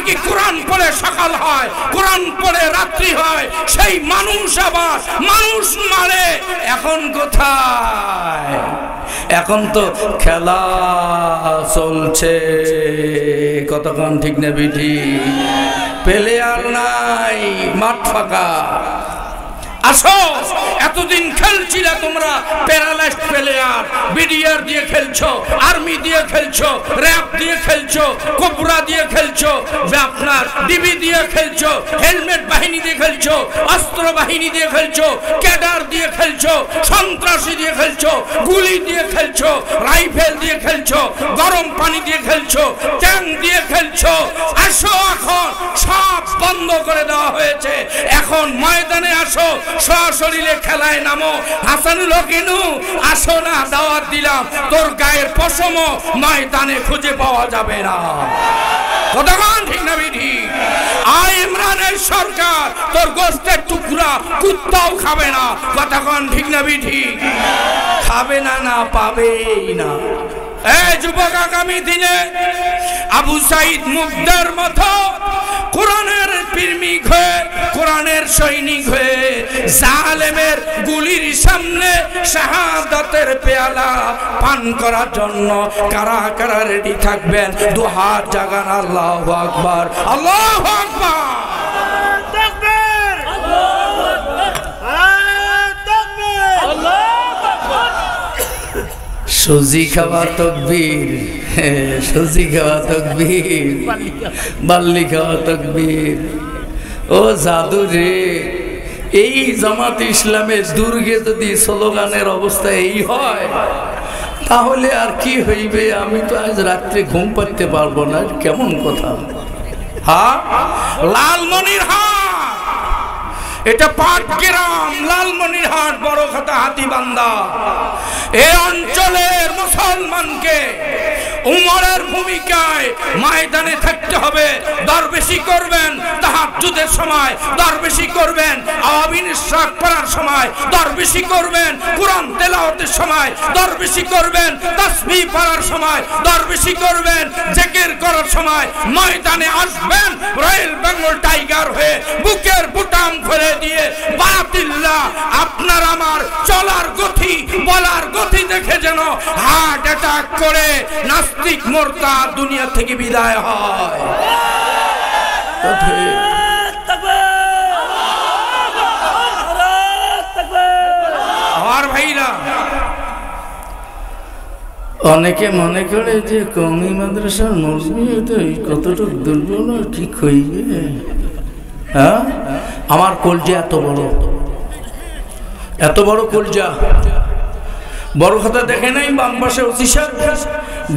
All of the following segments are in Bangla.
কি কোরআন পড়ে সকাল হয়, কোরআন পড়ে রাত্রি হয়, সেই মানুষ আবার মানুষ মারে। এখন কোথায়? এখন তো খেলা চলছে, কতক্ষণ ঠিক না বিধি? প্লেয়ার নাই, মাঠ ফাঁকা। আসো, এতদিন খেলছিলে তোমরা প্যারালাইজড প্লেয়ার, বিডিআর দিয়ে খেলছো, আর্মি দিয়ে খেলছো, র্যাব দিয়ে খেলছো, কোবরা দিয়ে খেলছো, আপনার ডিবি দিয়ে খেলছো, হেলমেট বাহিনী দিয়ে খেলছো, অস্ত্র বাহিনী দিয়ে খেলছো, ক্যাডার দিয়ে খেলছো, সন্ত্রাসী দিয়ে খেলছো, গুলি দিয়ে খেলছো, রাইফেল দিয়ে খেলছো, গরম পানি দিয়ে খেলছো, ট্যাঙ্ক দিয়ে খেলছো। আসো, এখন সব বন্ধ করে দেওয়া হয়েছে। এখন ময়দানে আসো, সশরীরে খেলায় নামো। হাসানুল হকিনু, আসো না, দাওয়াত দিলাম, তোর গায়ের পশম ময়দানে খুঁজে পাওয়া যাবে না। কতক্ষণ ঠিক না বিধি? আই ইমরানের সরকার তোর গোস্তের টুকরা কুত্তাও খাবে না। কতক্ষণ ঠিক না বিধি? খাবে না, না পাবেই না। এই যুবক, আগামী দিনে আবু সাইদ মুগদার মতো কোরআনের প্রেমিক হয়ে, কোরআনের সৈনিক হয়ে জালেমের গুলির সামনে শাহাদাতের পেয়ালা পান করার জন্য কারা কারা রেডি থাকবেন? দুহাত জাগান, আল্লাহু আকবার, আল্লাহু আকবার। সুজি খাওয়া তকবীর, সুজি খাওয়া তকবীর, বাল্লি খাওয়া তকবীর। ও জাদু রে, এই জামাত ইসলামের দুর্গে যদি স্লোগানের অবস্থা এই হয়, তাহলে আর কি হইবে? আমি তো আজ রাত্রে ঘুম পাড়তে পারবো না। কেমন কথা? হ্যাঁ, লালমনিরহাট, এটা পাটগ্রাম, লালমনিরহাট, বড়খাতা, হাতীবান্ধা, এই অঞ্চলের মুসলমানকে উমরের ভূমিকায় ময়দানে থাকতে হবে। দরবেশি করবেন তাহাজ্জুদের সময়, দরবেশি করবেন আওয়াবিন ইশরাক পড়ার সময়, দরবেশি করবেন কোরআন তেলাওয়াতের সময়, দরবেশি করবেন তাসবিহ পড়ার সময়, দরবেশি করবেন জিকির করার সময়। ময়দানে আসবেন রয়্যাল বেঙ্গল টাইগার হয়ে, বুকের বুটাম খুলে দিয়ে বাতিল্লাহ আপনার আমার চলার গতি, বলার গতি দেখে যেন হার্ট অ্যাটাক করে নাস্তিক মুরতাদ দুনিয়া থেকে বিদায় হয়। আমার ভাইরা, অনেকে মনে করে যে কওমি মাদ্রাসার মৌলবি কতটুকু দুর্বল, ঠিক হইবে। হ্যাঁ, আমার কলজা এত বড়, এত বড় কলজা। বড় কথা দেখে নাই, বাম পাশে ওসি সাহেব,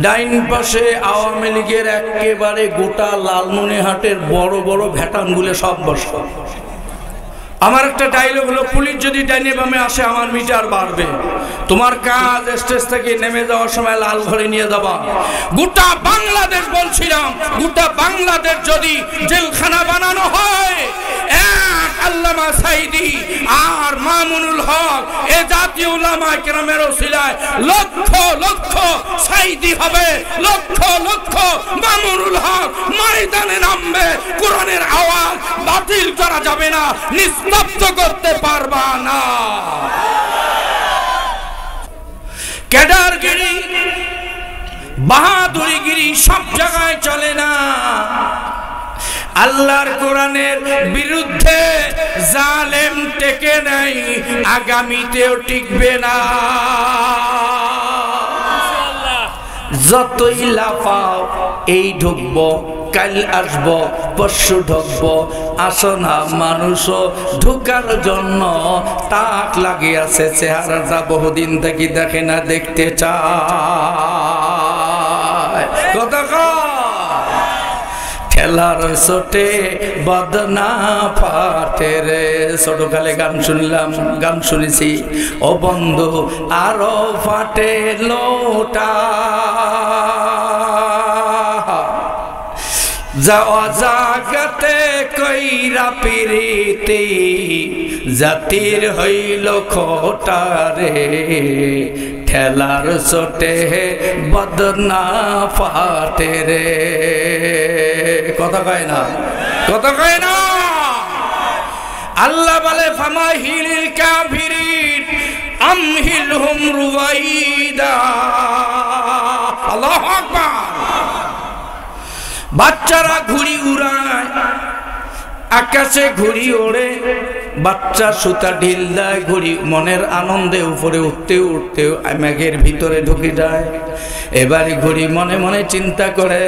ডাইন পাশে আওয়ামী লীগের একেবারে গোটা লালমনিরহাটের বড় বড় ভ্যাটানগুলো সব বসে। আমার একটা ডায়লগ হলো, পুলিশ যদি ডাইনে বামে আসে আমার মিটার বাড়বে। তোমার কাজ স্টেজ থেকে নেমে যাওয়ার সময় লাল ঘরে নিয়ে যাবা। গোটা বাংলাদেশ বলছিলাম, গোটা বাংলাদেশ যদি জেলখানা বানানো হয়, এক আল্লামা সাইদি আর মামুনুল হক, এ জাতীয় উলামা কেরামের ওসিলায় লক্ষ লক্ষ সাইদি হবে, লক্ষ লক্ষ মামুনুল হক ময়দানে নামবে। কোরআনের আওয়াজ বাতিল করা যাবে না, নিস্তব্ধ করতে পারবা না। ক্যাডারগিরি, বাহাদুরিগিরি সব জায়গায় চলে না। আল্লাহর কোরআনের বিরুদ্ধে জালেম টেকে নাই, আগামীতেও টিকবে না। যতই লাফাও, এই ঢুকবো, কাল আসবো, পরশু ঢুকবো, আসো না মানুষও ঢুকার জন্য তাক লাগিয়াছে। চেহারাটা বহুদিন থেকে দেখে না, দেখতে চায়। ঠেলার চোটে বদনা ফাটে রে। ছোটকালে গান শুনলাম, গান শুনেছি, ও বন্ধু আরো ফাটে লোটা, যাওয়া জাগতে কইরা পিরিতি, জাতির হইল খোটা রে। ঠেলার চোটে বদনা ফাটে রে। কথা কয় না, কথা কয় না। আল্লাহ বলে ফামাহিলিল কাফিরিন আমহিলহুম রুওয়াইদা। আল্লাহু আকবার। বাচ্চারা ঘুড়ি উড়ায়, আকাশে ঘুড়ি ওড়ে, বাচ্চা সুতা ঢিল দেয়, ঘুড়ি মনের আনন্দে উপরে উঠতে উঠতে মেঘের ভিতরে ঢুকে যায়। এবারে ঘুড়ি মনে মনে চিন্তা করে,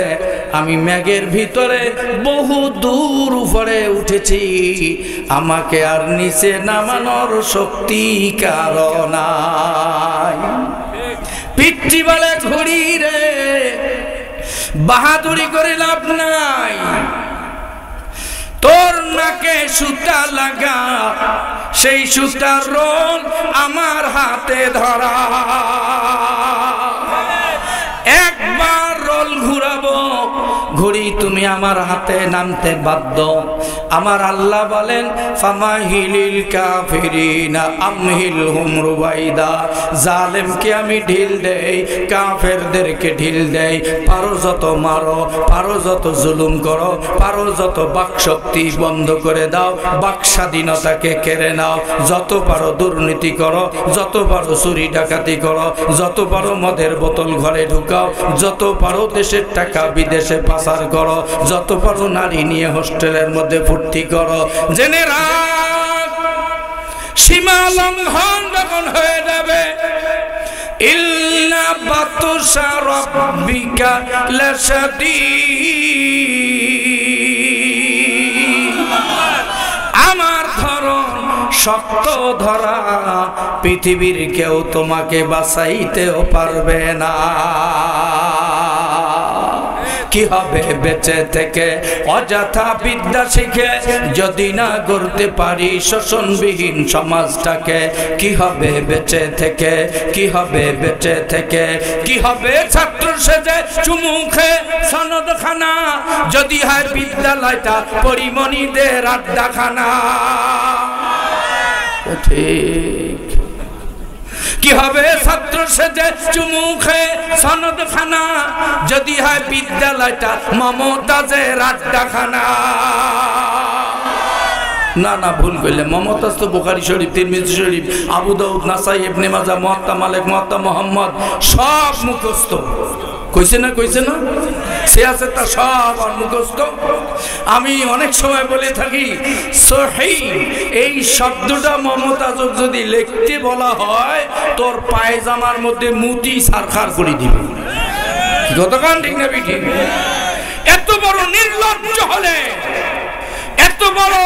আমি মেঘের ভিতরে বহু দূর উপরে উঠেছি, আমাকে আর নিচে নামানোর শক্তি কারো নাই। পিতৃ বলে ঘুড়ি রে, বাহাদুরি করে লাভ নাই, তোর নাকে সুতা লাগা, সেই সুতার রোল আমার হাতে ধরা। একবার রোল ঘুরাবো, ঘুড়ি তুমি আমার হাতে নামতে বাধ্য। আমার আল্লাহ বলেন ফামাহিলিল কাফিরিনা আমহিলহুম রুওয়াইদা। জালেমকে আমি ঢিল দেই, কাফেরদেরকে ঢিল দেই। পারো যত মারো, পারো যত জুলুম করো, পারো যত বাকশক্তি বন্ধ করে দাও, বাক স্বাধীনতাকে কেড়ে নাও। যত পারো দুর্নীতি করো, যত পারো চুরি ডাকাতি করো, যত পারো মদের বোতল ঘরে ঢুকাও, যত পারো দেশের টাকা বিদেশে পাচার করো, যত পারো নারী নিয়ে হোস্টেলের মধ্যে ফুর্তি করো। জেনে রাখ, সীমা লঙ্ঘন যখন হয়ে যাবে, ইল্লা বাতুশা রাব্বিকা লাশাদীদ। আমার ধরন শক্ত ধরা, পৃথিবীর কেউ তোমাকে বাঁচাইতেও পারবে না। কি হবে বেঁচে থেকে অযথা বিদ্যা শিখে, যদি না গড়তে পারি শোষণবিহীন সমাজটাকে? কি হবে বেঁচে থেকে, কি হবে বেঁচে থেকে? কি হবে ছাত্র সেজে চুমুখে সনদখানা, যদি হয় বিদ্যালয়টা পরিমণিদের আড্ডাখানা? ঠিক। কি হবে ছাত্র সেজে চুমুখে সনদখানা, যদি হয় বিদ্যালয়টা মমতাজের আড্ডাখানা? না না, ভুল করলে। মমতাজ তো বুখারী শরীফ, তিরমিজি শরীফ, আবু দাউদ, নাসাই, ইবনে মাজাহ, মুয়াত্তা মালিক, মুয়াত্তা মুহাম্মদ সব মুখস্থ। কইছে না, কইছে না? সে আছে তা সব আর মুখস্থ। আমি অনেক সময় বলে থাকি সহিহ এই শব্দটা মমতাজ যদি লিখতে বলা হয়, তোর পায়জামার মধ্যে মুতি সারখার করে দিবে। যতক্ষণ ঠিক না বিঠি? এত বড় নির্লজ্জ হলে, এত বড়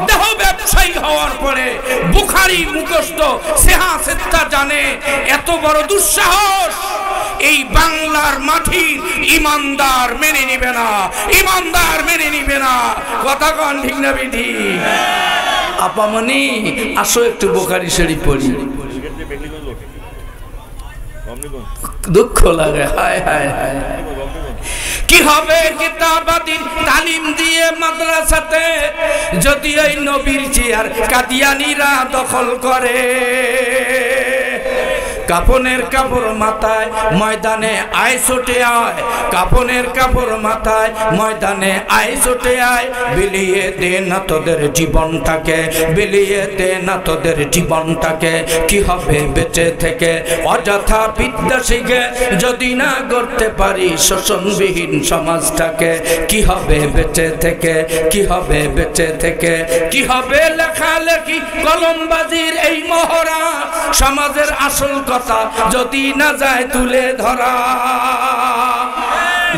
দেহ ব্যবসায়ী হওয়ার পরে বুখারী মুখস্থ সেহা সেত্তা জানে, এত বড় দুঃসাহস এই বাংলার মাটির ইমানদার মেনে নিবে না, ইমানদার মেনে নিবে না। কথা কন ঠিক না বিধি? আপামনি আসো একটু বুখারী শরীফ পড়ি। দুঃখ লাগে, হায় হায় হায়। কি হবে কিতাবাদি তালিম দিয়ে মাদ্রাসাতে, যদি এই নবীর চেয়ার কাদিয়ানীরা দখল করে? কাফনের কাপড় মাথায় ময়দানে আয় ছুটে আয়, কাফনের কাপড় মাথায় ময়দানে আয় ছুটে আয়। বিলিয়ে দে না তোদের জীবনটাকে, বিলিয়ে দে না তোদের জীবনটাকে। কি হবে বেঁচে থেকে অযথা বিদ্যা শিখে, যদি না গড়তে পারি শোষণবিহীন সমাজটাকে? কি হবে বেঁচে থেকে, কি হবে বেঁচে থেকে? কি হবে লেখালেখি কলমবাজির এই মহড়া, সমাজের আসল কথা যদি না যায় তুলে ধরা?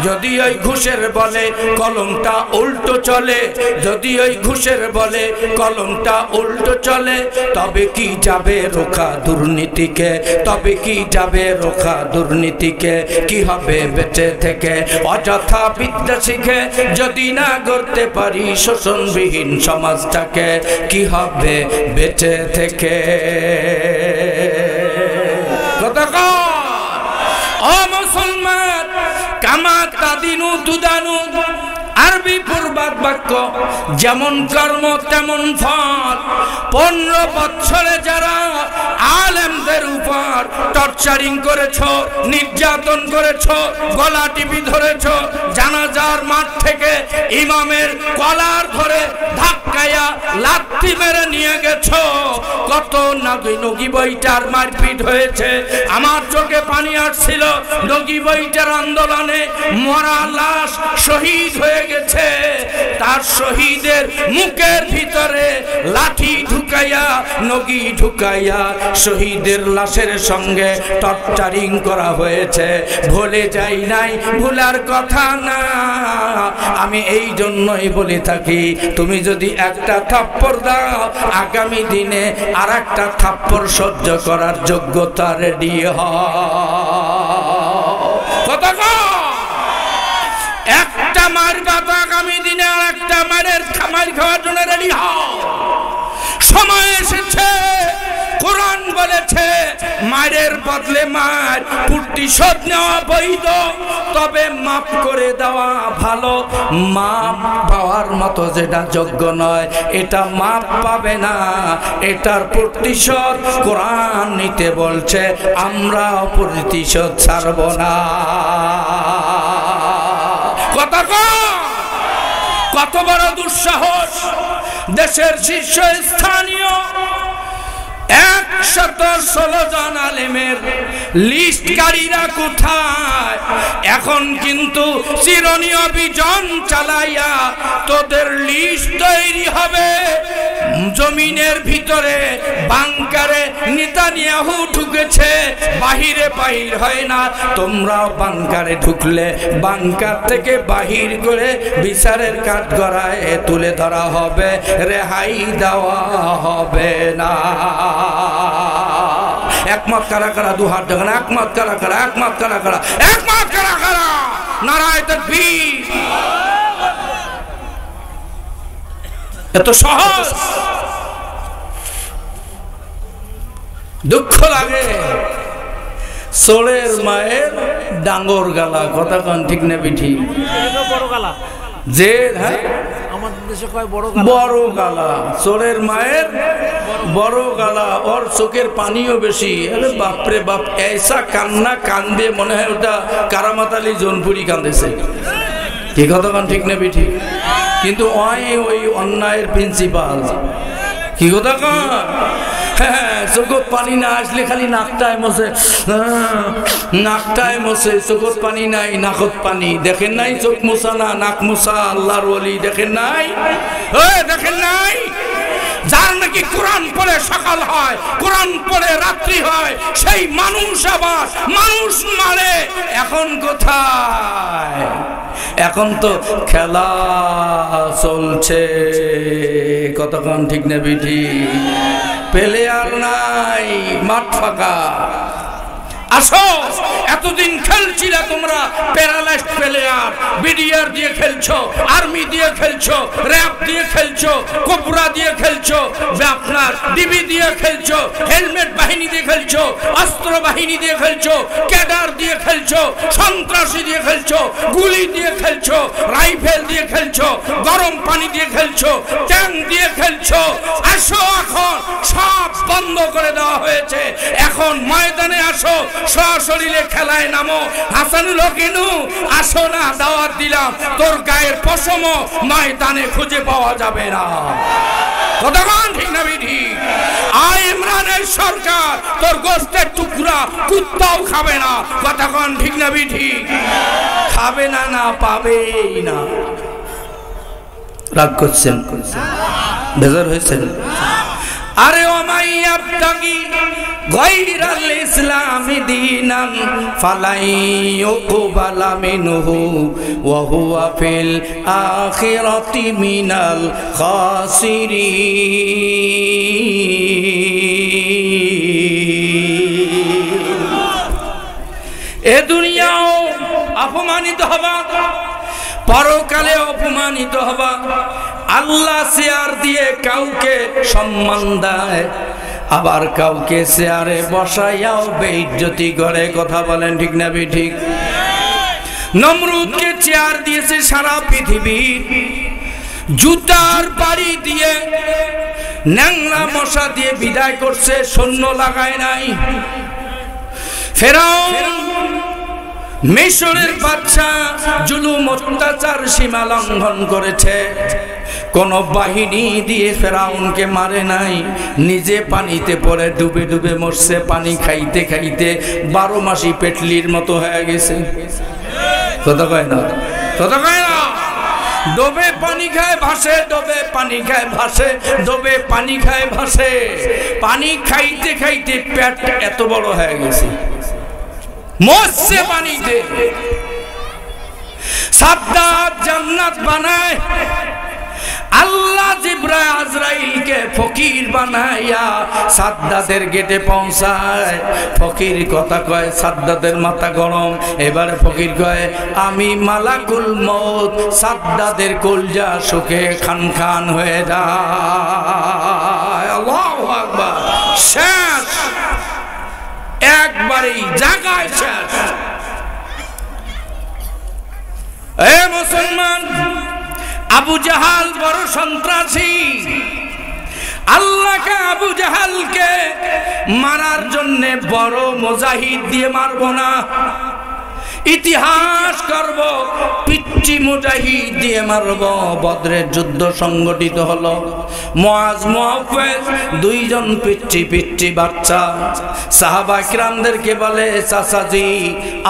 যদি ওই ঘুষের বলে কলমটা উল্টো চলে, যদি ওই ঘুষের বলে কলমটা উল্টো চলে, তবে কি যাবে রোখা দুর্নীতিকে, তবে কি যাবে রোখা দুর্নীতিকে? কি হবে বেঁচে থেকে অযথা বিদ্যা শিখে, যদি না গড়তে পারি শোষণবিহীন সমাজটাকে? কি হবে বেঁচে থেকে? ও মুসলমান, কামা তাদিনু তুদানু, আরবি পূর্বাদ বাক্য, যেমন কর্ম তেমন ফল। 15 বছরে যারা আলেমদের উপর টর্চারিং করেছ, নির্যাতন করেছ, গলা টিপি ধরেছ, জানাজার মাঠ থেকে ইমামের কলার ধরে ধাক্কায়া লাথি মেরে নিয়ে গেছ, কত নগি বইটার মারপিট হয়েছে। আমার চোখে পানি আসছিল। নগি বইটার আন্দোলনে মরা লাশ শহীদ হয়ে গেছে, তার শহীদের মুখের ভিতরে লাঠি ঢুকাইয়া, নগি ঢুকাইয়া শহীদের লাশের সঙ্গে টর্চারিং করা হয়েছে। ভুলে যাই নাই, ভুলার কথা না। আমি এই জন্যই বলে থাকি, তুমি যদি একটা থাপ্পড় দাও, আগামী দিনে আর একটা থাপ্পড় সহ্য করার যোগ্যতা রেডি একটা মারবা তো আগামী দিনে আর একটা মার খাওয়ার জন্য রেডি হও। সময় এসেছে, কোরআন বলেছে মায়ের বদলে মার, প্রতিশোধ নেওয়া বৈধ, তবে মাফ করে দেওয়া ভালো। মাপ পাওয়ার মতো যেটা যোগ্য নয়, এটা মাপ পাবে না, এটার প্রতিশোধ কোরআন নিতে বলছে। আমরা প্রতিশোধ ছাড়ব না। কত বড় দুঃসাহস! দেশের শীর্ষস্থানীয় 116 জন আলেমের লিস্টকারীরা কোথায়? এখন কিন্তু চিরনি অভিযান চালাইয়া তোদের লিস্ট তৈরি হবে। জমিনের ভিতরে বাংকারে নেতানিয়াহু ঢুকেছে, বাহিরে বাহির হয় না। তোমরাও বাংকারে ঢুকলে বাংকার থেকে বাহির করে বিচারের কাঠগড়ায় তুলে ধরা হবে, রেহাই দেওয়া হবে না। একমত কারা কারা? দুহাত দেখেন। একমত কারা কারা? একমত কারা কারা? একমত কারা কারা? নারায়ে তাকবীর। এত সহজ? দুঃখ লাগে। সোলের মায়ের ডাঙ্গর গালা, কথা কন ঠিক না বিঠি? যে বড় গালা, সোলের মায়ের বড় গালা, ওর চোখের পানিও বেশি। আরে বাপরে বাপ, ऐसा কান্না কান্দে মনে হয় ওটা কারামাত আলী জোনপুরি কান্দেছে। কি কথা কন ঠিক না বিঠি? কিন্তু ওই অন্যায়ের প্রিন্সিপাল। কি কথা কন? হ্যাঁ, চোখত পানি না আসলে খালি নাকটায় মশে, নাকটায় মশে, চোখত পানি নাই, নাকত পানি। দেখেন নাই চোখ মোছা না নাক মোছা আল্লাহর ওলি? দেখেন নাই? দেখেন নাই? যার নাকি কোরআন পড়ে সকাল হয়, কোরআন পড়ে রাত্রি হয়, সেই মানুষ আবার মানুষ মারে। এখন কোথায়? এখন তো খেলা চলছে। কতক্ষণ ঠিক না বিধি? প্লেয়ার নাই, মাঠ ফাঁকা। আসো, এতদিন খেলছিলে তোমরা প্যারালাইজড প্লেয়ার, বিডিআর দিয়ে খেলছো, আর্মি দিয়ে খেলছো, র্যাব দিয়ে খেলছো, কোবরা দিয়ে খেলছো, আপনার ডিবি দিয়ে খেলছো, হেলমেট বাহিনী দিয়ে খেলছো, অস্ত্র বাহিনী দিয়ে খেলছো, ক্যাডার দিয়ে খেলছো, সন্ত্রাসী দিয়ে খেলছো, গুলি দিয়ে খেলছো, রাইফেল দিয়ে খেলছো, গরম পানি দিয়ে খেলছো, ট্যাঙ্ক দিয়ে খেলছো। আসো, এখন সব বন্ধ করে দেওয়া হয়েছে। এখন ময়দানে আসো, সশরীরে খেলায় নামো। হাসানুল হকিনু, আসো না, দাওয়াত দিলাম, তোর গায়ের পশম ময়দানে খুঁজে পাওয়া যাবে না। কতক্ষণ ঠিক না বিধি? আয় ইমরানের সরকার, তোর গোস্তের টুকরা কুত্তাও খাবে না। কতক্ষণ ঠিক না বিধি? খাবে না, না পাবেই না। রাগ করছেন? বেজার হয়েছেন? আরে ও মাইয়াবতাগি গায়রাল ইসলামি দীনান ফালাই ইউকবালা মিনহু ওয়া হুয়া ফিল আখিরাতি মিনাল খাসিরিন। এ দুনিয়াও অপমানিত হবা, পরকালে অপমানিত হবা। আল্লাহ চেয়ার দিয়ে কাউকে সম্মান দেয়, আবার কাউকে চেয়ারে বসাইয়াও বেইজ্জতি করে। কথা বলেন ঠিক না ঠিক? নমরুদকে চেয়ার দিয়েছে সারা পৃথিবী, জুতার বাড়ি দিয়ে ন্যাংরা মশা দিয়ে বিদায় করছে, সৈন্য লাগায় নাই। ফেরাউন মিশরের বাদশা জুলুম অত্যাচার সীমা লঙ্ঘন করেছে, কোন বাহিনী দিয়ে ফেরাউনকে মারে নাই, নিজে পানিতে পড়ে ডুবে ডুবে মরছে। পানি খাইতে খাইতে 12 মাসি পেটলির মতো হয়ে গেছে। কথা কয় না, কথা কয় না। ডোবে পানি খায় ভাসে, ডোবে পানি খায় ভাসে, ডোবে পানি খায় ভাসে। পানি খাইতে খাইতে পেট এত বড় হয়ে গেছে, মরছে পানিতে। সাদ্দাত জান্নাত বানায়, আল্লাহ জিবরাইল আজরাইলকে ফকির বানাইয়া সাদ্দাতের গেটে পৌঁছায়। ফকির কথা কয়, সাদ্দাতের মাথা গরম। এবারে ফকির কয়, আমি মালাকুল মউত। সাদ্দাতের কলজা শুকে খান খান হয়ে যায়। আল্লাহু আকবার। শেষ, একবারেই জায়গায় শেষ। এ মুসলমান, আবু জাহাল বড় সন্ত্রাসী। আল্লাহকে আবু জাহালকে মারার জন্য বড় মুজাহিদ দিয়ে মারব না, ইতিহাস করব, পিচ্চি মুজাহিদ দিয়ে মারব। বদরের যুদ্ধ সংগঠিত হলো। মুআজ মুআফেজ দুইজন পিচ্চি পিচ্চি বাচ্চা সাহাবা কিরামদেরকে বলে, চাচাজি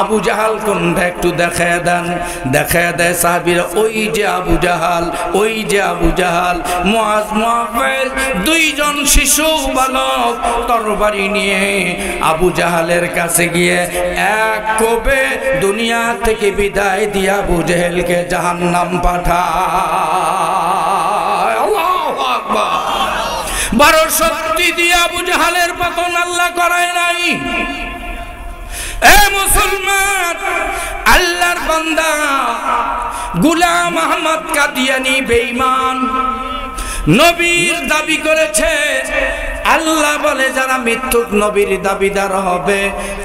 আবু জাহাল কোনটা একটু দেখায় দেন। দেখায় দেয় সাহাবীরা, ওই যে আবু জাহাল, ওই যে আবু জাহাল। মুআজ মুআফেজ দুইজন শিশু বালক তরবারি নিয়ে আবু জাহালের কাছে গিয়ে এক কোপে দুনিয়া থেকে বিদায় দিয়া আবু জাহেলকে জাহান্নাম পাঠায়। আল্লাহু আকবার। 12 শক্তি দিয়ে আবু জাহালের পতন আল্লাহ করায় নাই। এ মুসলমান, আল্লাহর বান্দা গোলাম আহমদ কাদিয়ানী বেঈমান নবীর দাবি করেছে। আল্লাহ বলে, যারা মৃত্যুক নবীর দাবিদার হবে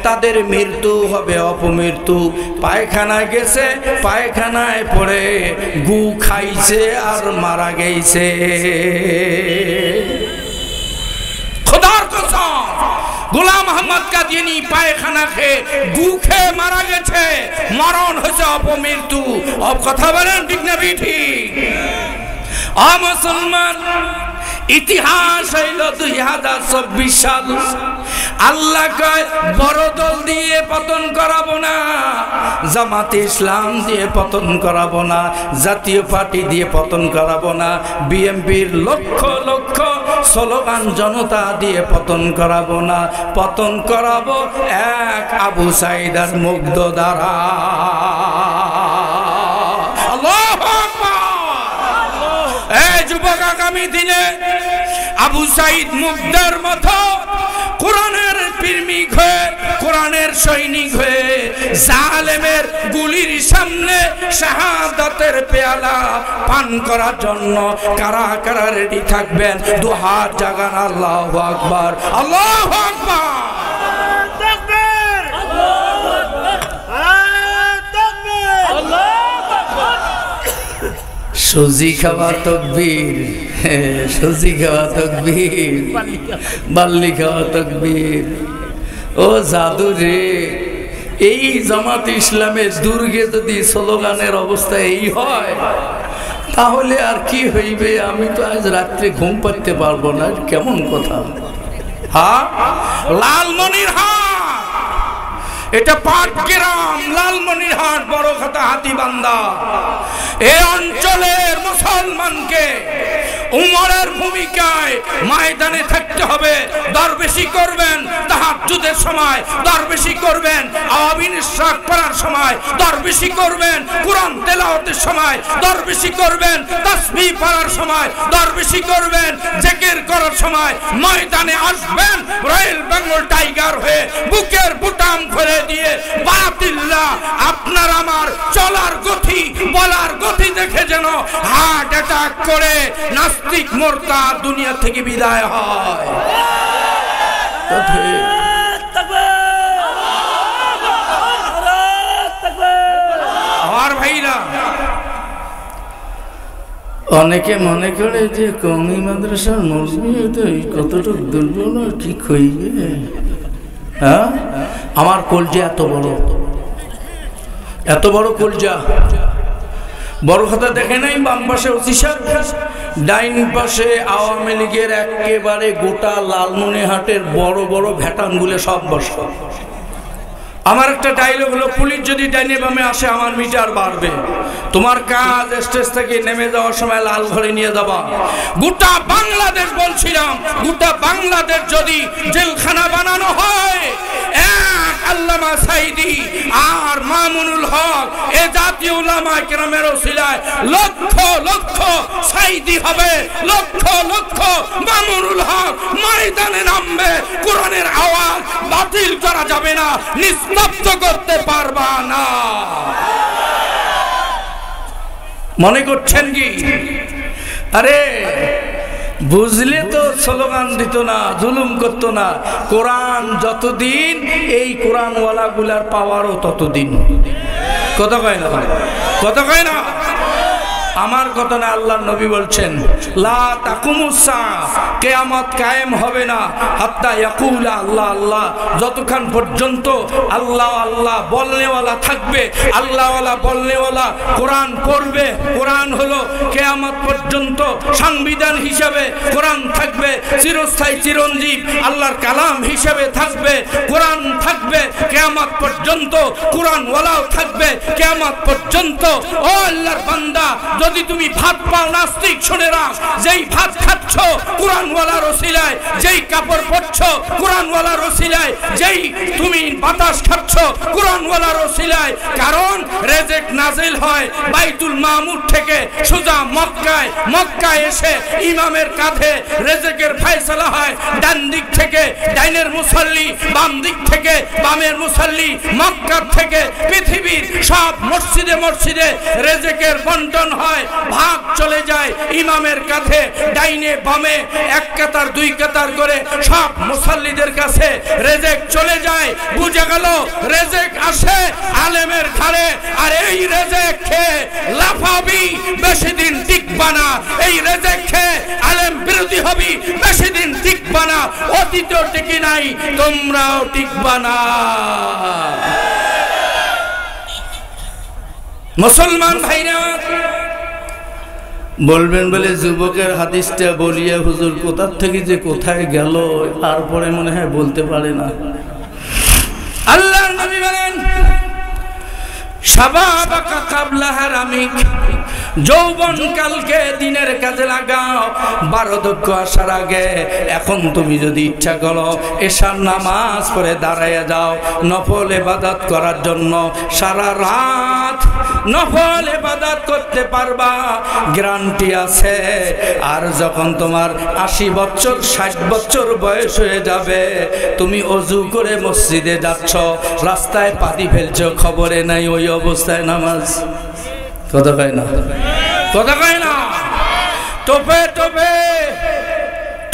তাদের মৃত্যু হবে অপমৃত্যু। পায়খানায় গেছে, পায়খানায় পড়ে গু খাইছে আর মারা গেছে। খোদার কসম, গোলাম আহমদ কাদিয়ানী পায়খানা খেয়ে গু খেয়ে মারা গেছে। মরণ হয়েছে অপমৃত্যু। কথা বলেন ঠিক না ঠিক? মুসলমান, ইতিহাস হইল 2024 সাল। আল্লাহ কয়, বড় দল দিয়ে পতন করাবো না, জামাতে ইসলাম দিয়ে পতন করাবো না, জাতীয় পার্টি দিয়ে পতন করাবো না, বিএনপির লক্ষ লক্ষ স্লোগান জনতা দিয়ে পতন করাবো না। পতন করাবো এক আবু সাঈদ আর মুগ্ধ দ্বারা। যুবক, আগামী দিনে আবু সাঈদ মুগ্ধের মতো কোরআনের প্রেমিক হয়ে, কোরআনের সৈনিক হয়ে জালেমের গুলির সামনে শাহাদাতের পেয়ালা পান করার জন্য কারা কারা রেডি থাকবেন? 2 হাত জাগান। আল্লাহু আকবার, আল্লাহু আকবার। সুজি খাওয়া তকবীর, সুজি খাওয়া তকবীর, বাল্লি খাওয়া তকবীর। ও জাদু রে, এই জামাত ইসলামের দুর্গে যদি স্লোগানের অবস্থা এই হয় তাহলে আর কি হইবে? আমি তো আজ রাত্রে ঘুম পাড়তে পারবো না। কেমন কথা? হ্যাঁ, লালমনিরহাট, এটা পাটগ্রাম, লালমনিরহাট, বড়খাতা, হাতীবান্ধা। এই অঞ্চলের মুসলমানকে উমরের ভূমিকায় ময়দানে থাকতে হবে। দরবেশি করবেন তাহাজ্জুদের সময়, দরবেশি করবেন আওয়াবিন ইশরাক পড়ার সময়, দরবেশি করবেন কোরআন তেলাওয়াতের সময়, দরবেশি করবেন তাসবিহ পড়ার সময়, দরবেশি করবেন জিকির করার সময়। ময়দানে আসবেন রয়্যাল বেঙ্গল টাইগার হয়ে, বুকের বুটাম খুলে দিয়ে বাতিল্লাহ আপনার আমার চলার গতি, বলার গতি দেখে যেন হার্ট অ্যাটাক করে নাস্তিক মুরতাদ দুনিয়া থেকে বিদায় হয়। আমার ভাইরা, অনেকে মনে করে যে কওমি মাদ্রাসার মৌলবি কতটুকু দুর্বল কি কইবে। হ্যাঁ, আমার কলজা এত বড় কলজা। বড় কথা দেখে নাই, বাম পাশে ওসি সাহেব, ডাইন পাশে আওয়ামী লীগের একেবারে গোটা লালমনিরহাটের বড় বড় ভ্যাটানগুলো সব বসে। আমার একটা ডায়লগ হলো, পুলিশ যদি ডাইনে বামে আসে আমার মিটার বাড়বে। তোমার কাজ স্টেজ থেকে নেমে যাওয়ার সময় লাল ঘরে নিয়ে যাবা। গোটা বাংলাদেশ বলছিলাম, গোটা বাংলাদেশ যদি জেলখানা বানানো হয়, এক আল্লামা সাঈদী আর মামুনুল হক এ জাতীয় উলামায়ে কেরামের ওসিলায় লক্ষ লক্ষ সাঈদী হবে, লক্ষ লক্ষ মামুনুল হক ময়দানে নামবে। কোরআনের আওয়াজ বাতিল করা যাবে না, নিস্তব্ধ করতে পারবা না। মনে করছেন কি? আরে বুঝলে তো স্লোগান দিত না, জুলুম করত না। কোরআন যতদিন, এই কোরআনওয়ালা গুলার পাওয়ারও ততদিন। কথা কয় না, কথা কয় না। আমার কথা না, আল্লাহর নবী বলছেন লা তাকুমুস সাআহ, কিয়ামত কায়েম হবে না হাত্তা ইয়াকুলা আল্লাহ আল্লাহ, যতক্ষণ পর্যন্ত আল্লাহ আল্লাহ বলনেওয়ালা থাকবে। আল্লাহওয়ালা বলনেওয়ালা কোরআন পড়বে। কোরআন হলো কিয়ামত পর্যন্ত সংবিধান হিসাবে কোরআন থাকবে, চিরস্থায়ী চিরঞ্জীব আল্লাহর কালাম হিসাবে থাকবে। কোরআন থাকবে কিয়ামত পর্যন্ত, কোরআনওয়ালাও থাকবে কিয়ামত পর্যন্ত। ও আল্লাহর বান্দা, যদি তুমি ভাত পাও নাস্তিক, শুনে রাখ, যেই ভাত খাচ্ছ কোরআনওয়ালার ওসিলায়, যেই কাপড় পরছ কোরআনওয়ালার ওসিলায়, যেই তুমি বাতাস খাচ্ছ কোরআনওয়ালার ওসিলায়। কারণ রেজেক নাজিল হয় বাইতুল মামুর থেকে সোজা মক্কায়, মক্কায় এসে ইমামের কাঁধে রেজেকের ফয়সালা হয়। ডান দিক থেকে ডাইনের মুসল্লি, বাম দিক থেকে বামের মুসল্লি। মক্কা থেকে পৃথিবীর সব মসজিদে মসজিদে রেজেকের বন্টন হয়, ভাগ চলে যায় ইমামের কাঁধে। ডাইনে বামে এক কাতার দুই কাতার করে সব মুসল্লিদের কাছে রেজেক চলে যায়। বুঝে গেল, রেজেক আসে আলেমের ঘরে। আর এই রেজেক খেয়ে লাফাবি, বেশি দিন টিকবা না। এই রেজেক খেয়ে আলেম বিরোধী হবি, বেশি দিন টিকবা না। অতীতও টিকি নাই, তোমরাও টিকবা না। মুসলমান ভাইরা বলবেন বলে যুবকের হাদিসটা বলিয়া হুজুর কোথার থেকে যে কোথায় গেল, তারপরে মনে হয় বলতে পারে না। আল্লাহর নবী বলেন শাবাবাকা কাবলা হারামিক, যৌবনকালকে দিনের কাজে লাগাও বার্ধক্য আসার আগে। এখন তুমি যদি ইচ্ছা করো এশার নামাজ পড়ে দাঁড়াইয়া যাও নফল ইবাদত করার জন্য, সারা রাত নফল ইবাদত করতে পারবা, গ্যারান্টি আছে। আর যখন তোমার 80 বছর 60 বছর বয়স হয়ে যাবে, তুমি অজু করে মসজিদে যাচ্ছ, রাস্তায় পানি ফেলছো, খবরে নাই, ওই অবস্থায় নামাজ। কথা কয় না, কথা কয় না। টোপে টোপে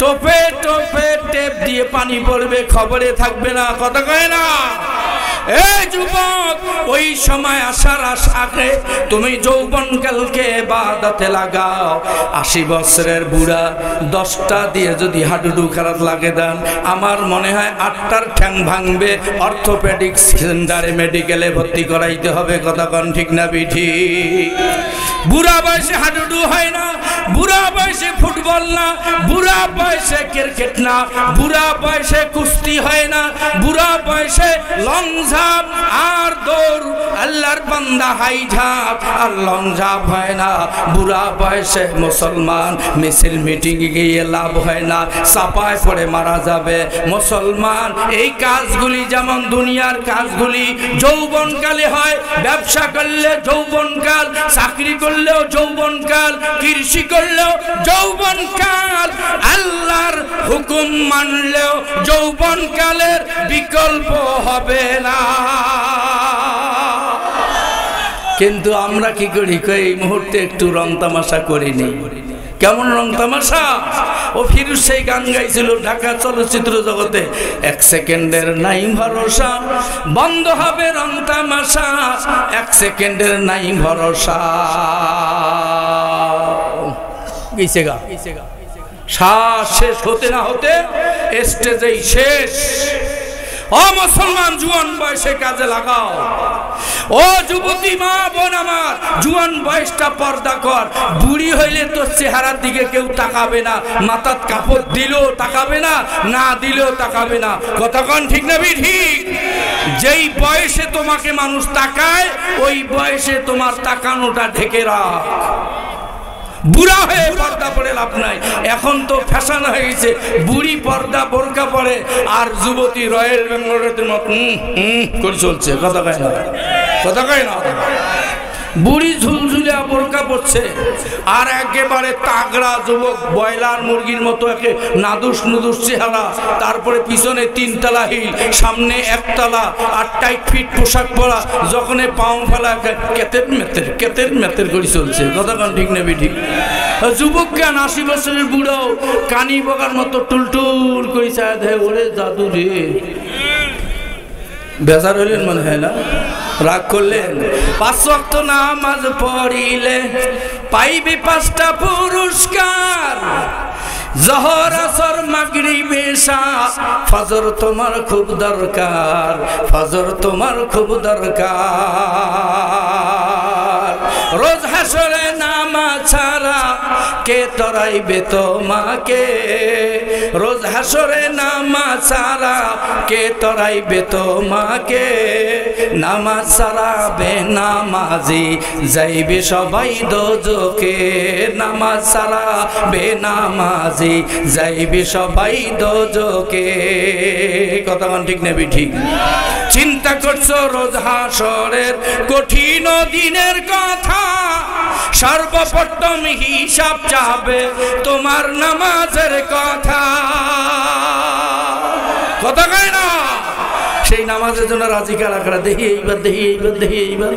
টোপে টোপে টেপ দিয়ে পানি পড়বে, খবরে থাকবে না। কথা কয় না। এই যুবক, ওই সময় আসার আশাকে তুমি যৌবনকালকে ইবাদতে লাগাও। 80 বছরের বুড়া 10টা দিয়ে যদি হাডুডু খারাপ লাগে দেন, আমার মনে হয় 8টার ঠ্যাং ভাঙবে। অর্থোপেডিক সেন্টারে মেডিকেলে ভর্তি করাইতে হবে। কথা কন ঠিক না বিঠি? বুড়া বয়সে হাডুডু হয় না, বুড়া বয়সে ফুটবল না, বুড়া বয়সে ক্রিকেট না, বুড়া বয়সে কুস্তি হয় না, বুড়া বয়সে লং ঝাঁপ আর দৌড়, আল্লাহর বান্দা হাই ঝাঁপ আর লং ঝাঁপ হয় না। বুড়া বয়সে মুসলমান মিছিল মিটিং গিয়ে লাভ হয় না, চাপায় পড়ে মারা যাবে। মুসলমান এই কাজগুলি যেমন দুনিয়ার কাজগুলি যৌবনকালে হয়, ব্যবসা করলে যৌবনকাল, চাকরি করলেও যৌবনকাল, কৃষি করলেও যৌবনকাল, আল্লাহর হুকুম মানলেও যৌবনকালের বিকল্প হবে না। কিন্তু আমরা কি করি, এই মুহূর্তে একটু রং তামাশা করিনি, কেমন রং তামাশা। ও ফিরোজ সেই গান গাইছিল ঢাকা চলচ্চিত্র জগতে, 1 সেকেন্ডের নাই ভরসা, বন্ধ হবে রং তামাশা, 1 সেকেন্ডের নাই ভরসা। গেছে গা, শ্বাস শেষ হতে না হতে স্টেজেই শেষ। ও মুসলমান, জুয়ান বয়সে কাজে লাগাও। ও যুবতী মা বোন আমার, জুয়ান বয়সটা পর্দা কর। বুড়ি হইলে তোর চেহারার দিকে কেউ তাকাবে না, মাথার কাপড় দিলেও তাকাবে না, না দিলেও তাকাবে না। কথা কোন ঠিক না ঠিক? যেই বয়সে তোমাকে মানুষ তাকায় ওই বয়সে তোমার তাকানোটা ঢেকে রাখ। বুড়া হয়ে পর্দা পরে লাভ নাই। এখন তো ফ্যাশন হয়ে গেছে, বুড়ি পর্দা বোরকা পরে আর যুবতী রয়্যাল বেঙ্গলের মত করে চলছে। কথা কয় না, কথা কয় না। বুড়ি ঝুলঝুলিয়া বোরকা পড়ছে আর একেবারে তাগড়া যুবক ব্রয়লার মুরগির মতো একে নাদুস নুদুস চেহারা, তারপরে পিছনে 3 তলা হিল, সামনে 1 তলা, আর টাইট ফিট পোশাক পরা, যখন পাও ফেলা কেতের মেতের করে চলছে। কথা কান ঠিক নেবি ঠিক? যুবক কেন 80 বছরের বুড়াও কানি বগার মতো টুলটুল করে চায় দেয়। ওরে জাদু রে, বেজার হইলেন মনে হয় না? রাগ করলেন? 5 ওয়াক্ত নামাজ পড়িলে পাইবে 5টা পুরস্কার, জোহর আসর মাগরিব এশা, ফজর তোমার খুব দরকার, ফজর তোমার খুব দরকার। রোজ হাসরে নামাজ ছাড়া কে তরাইবে তোমাকে, রোজ হাসরে নামাজ ছাড়া কে তরাইবে তোমাকে, নামাজ ছাড়া বেনামাজি যাইবে সবাই দোজখে, নামাজ ছাড়া বেনামাজি যাইবে সবাই দোজখে। কথা কোন ঠিক নেবি ঠিক? চিন্তা করছো রোজ হাসরের কঠিন দিনের কথা, সর্বপ্রথম হিসাব চাবে তোমার নামাজের কথা। কথা কয় না? সেই নামাজের জন্য রাজি কারা কারা? দেখি এইবার, দেখি এইবার, দেখি এইবার।